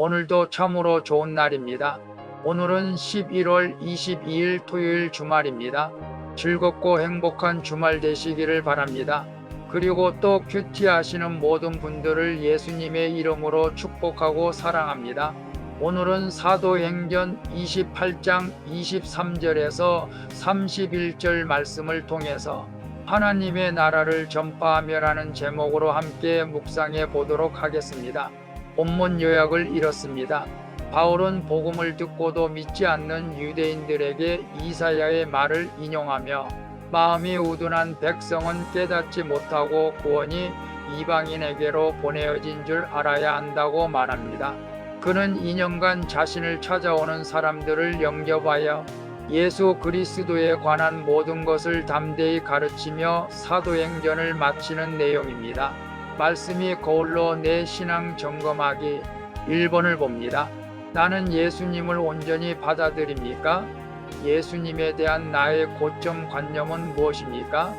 오늘도 참으로 좋은 날입니다. 오늘은 11월 22일 토요일 주말입니다. 즐겁고 행복한 주말 되시기를 바랍니다. 그리고 또 큐티 하시는 모든 분들을 예수님의 이름으로 축복하고 사랑합니다. 오늘은 사도행전 28장 23절에서 31절 말씀을 통해서 하나님의 나라를 전파하며라는 제목으로 함께 묵상해 보도록 하겠습니다. 본문 요약을 이렇습니다. 바울은 복음을 듣고도 믿지 않는 유대인들에게 이사야의 말을 인용하며 마음이 우둔한 백성은 깨닫지 못하고 구원이 이방인에게로 보내어진 줄 알아야 한다고 말합니다. 그는 2년간 자신을 찾아오는 사람들을 영접하여 예수 그리스도에 관한 모든 것을 담대히 가르치며 사도행전을 마치는 내용입니다. 말씀이 거울로 내 신앙 점검하기 1번을 봅니다. 나는 예수님을 온전히 받아들입니까? 예수님에 대한 나의 고정관념은 무엇입니까?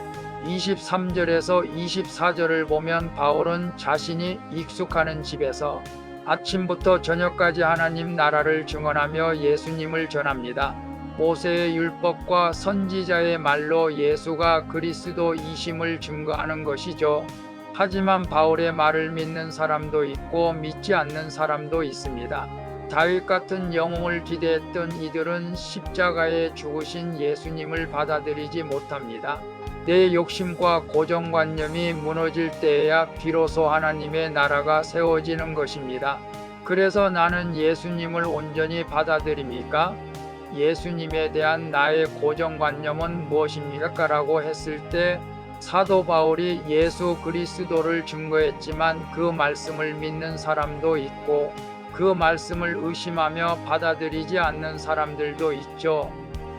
23절에서 24절을 보면 바울은 자신이 익숙하는 집에서 아침부터 저녁까지 하나님 나라를 증언하며 예수님을 전합니다. 모세의 율법과 선지자의 말로 예수가 그리스도이심을 증거하는 것이죠. 하지만 바울의 말을 믿는 사람도 있고 믿지 않는 사람도 있습니다. 다윗 같은 영웅을 기대했던 이들은 십자가에 죽으신 예수님을 받아들이지 못합니다. 내 욕심과 고정관념이 무너질 때에야 비로소 하나님의 나라가 세워지는 것입니다. 그래서 나는 예수님을 온전히 받아들입니까? 예수님에 대한 나의 고정관념은 무엇입니까? 라고 했을 때 사도 바울이 예수 그리스도를 증거했지만 그 말씀을 믿는 사람도 있고 그 말씀을 의심하며 받아들이지 않는 사람들도 있죠.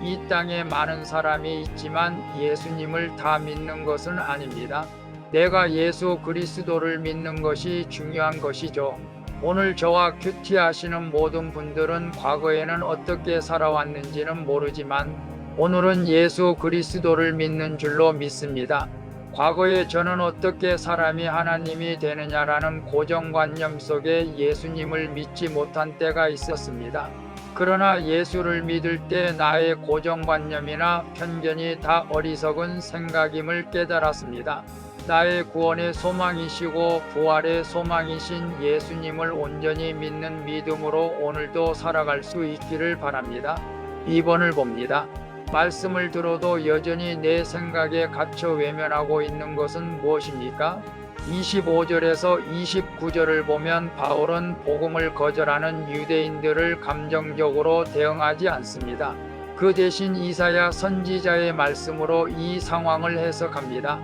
이 땅에 많은 사람이 있지만 예수님을 다 믿는 것은 아닙니다. 내가 예수 그리스도를 믿는 것이 중요한 것이죠. 오늘 저와 큐티 하시는 모든 분들은 과거에는 어떻게 살아왔는지는 모르지만 오늘은 예수 그리스도를 믿는 줄로 믿습니다. 과거에 저는 어떻게 사람이 하나님이 되느냐라는 고정관념 속에 예수님을 믿지 못한 때가 있었습니다. 그러나 예수를 믿을 때 나의 고정관념이나 편견이 다 어리석은 생각임을 깨달았습니다. 나의 구원의 소망이시고 부활의 소망이신 예수님을 온전히 믿는 믿음으로 오늘도 살아갈 수 있기를 바랍니다. 2번을 봅니다. 말씀을 들어도 여전히 내 생각에 갇혀 외면하고 있는 것은 무엇입니까? 25절에서 29절을 보면 바울은 복음을 거절하는 유대인들을 감정적으로 대응하지 않습니다. 그 대신 이사야 선지자의 말씀으로 이 상황을 해석합니다.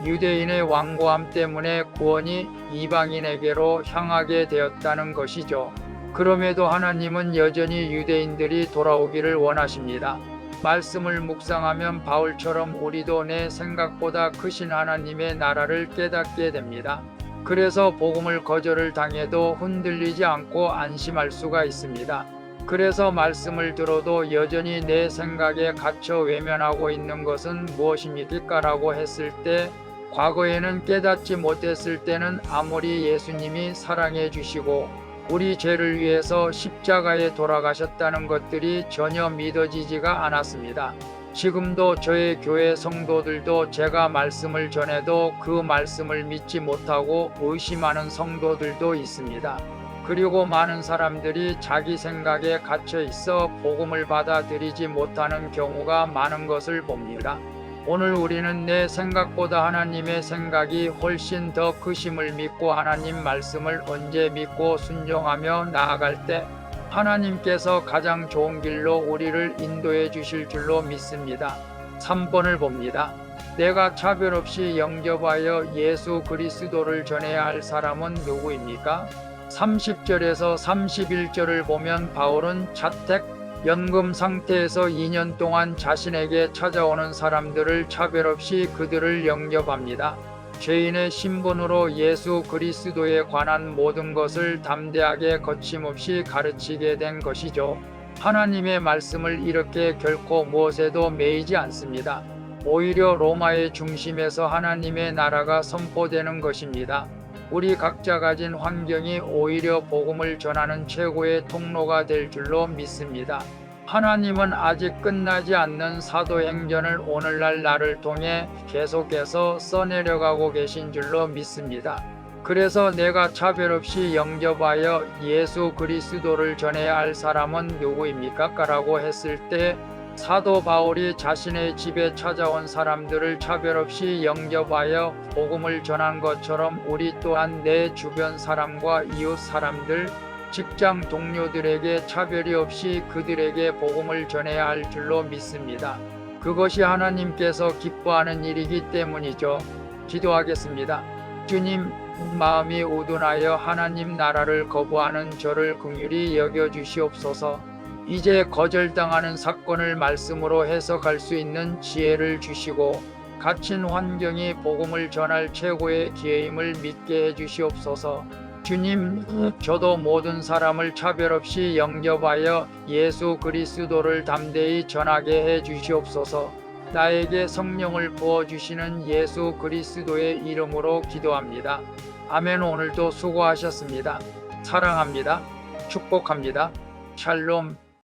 유대인의 완고함 때문에 구원이 이방인에게로 향하게 되었다는 것이죠. 그럼에도 하나님은 여전히 유대인들이 돌아오기를 원하십니다. 말씀을 묵상하면 바울처럼 우리도 내 생각보다 크신 하나님의 나라를 깨닫게 됩니다. 그래서 복음을 거절을 당해도 흔들리지 않고 안심할 수가 있습니다. 그래서 말씀을 들어도 여전히 내 생각에 갇혀 외면하고 있는 것은 무엇입니까? 라고 했을 때 과거에는 깨닫지 못했을 때는 아무리 예수님이 사랑해 주시고 우리 죄를 위해서 십자가에 돌아가셨다는 것들이 전혀 믿어지지가 않았습니다. 지금도 저의 교회 성도들도 제가 말씀을 전해도 그 말씀을 믿지 못하고 의심하는 성도들도 있습니다. 그리고 많은 사람들이 자기 생각에 갇혀 있어 복음을 받아들이지 못하는 경우가 많은 것을 봅니다. 오늘 우리는 내 생각보다 하나님의 생각이 훨씬 더 크심을 믿고 하나님 말씀을 언제 믿고 순종하며 나아갈 때 하나님께서 가장 좋은 길로 우리를 인도해 주실 줄로 믿습니다. 3번을 봅니다. 내가 차별 없이 영접하여 예수 그리스도를 전해야 할 사람은 누구입니까? 30절에서 31절을 보면 바울은 자택 연금 상태에서 2년 동안 자신에게 찾아오는 사람들을 차별 없이 그들을 영접합니다. 죄인의 신분으로 예수 그리스도에 관한 모든 것을 담대하게 거침없이 가르치게 된 것이죠. 하나님의 말씀을 이렇게 결코 무엇에도 매이지 않습니다. 오히려 로마의 중심에서 하나님의 나라가 선포되는 것입니다. 우리 각자 가진 환경이 오히려 복음을 전하는 최고의 통로가 될 줄로 믿습니다. 하나님은 아직 끝나지 않는 사도행전을 오늘날 나를 통해 계속해서 써내려가고 계신 줄로 믿습니다. 그래서 내가 차별 없이 영접하여 예수 그리스도를 전해야 할 사람은 누구입니까? 라고 했을 때 사도 바울이 자신의 집에 찾아온 사람들을 차별 없이 영접하여 복음을 전한 것처럼 우리 또한 내 주변 사람과 이웃 사람들, 직장 동료들에게 차별이 없이 그들에게 복음을 전해야 할 줄로 믿습니다. 그것이 하나님께서 기뻐하는 일이기 때문이죠. 기도하겠습니다. 주님, 마음이 우둔하여 하나님 나라를 거부하는 저를 긍휼히 여겨 주시옵소서. 이제 거절당하는 사건을 말씀으로 해석할 수 있는 지혜를 주시고 갇힌 환경이 복음을 전할 최고의 기회임을 믿게 해 주시옵소서. 주님, 저도 모든 사람을 차별 없이 영접하여 예수 그리스도를 담대히 전하게 해 주시옵소서. 나에게 성령을 부어주시는 예수 그리스도의 이름으로 기도합니다. 아멘. 오늘도 수고하셨습니다. 사랑합니다. 축복합니다. 샬롬.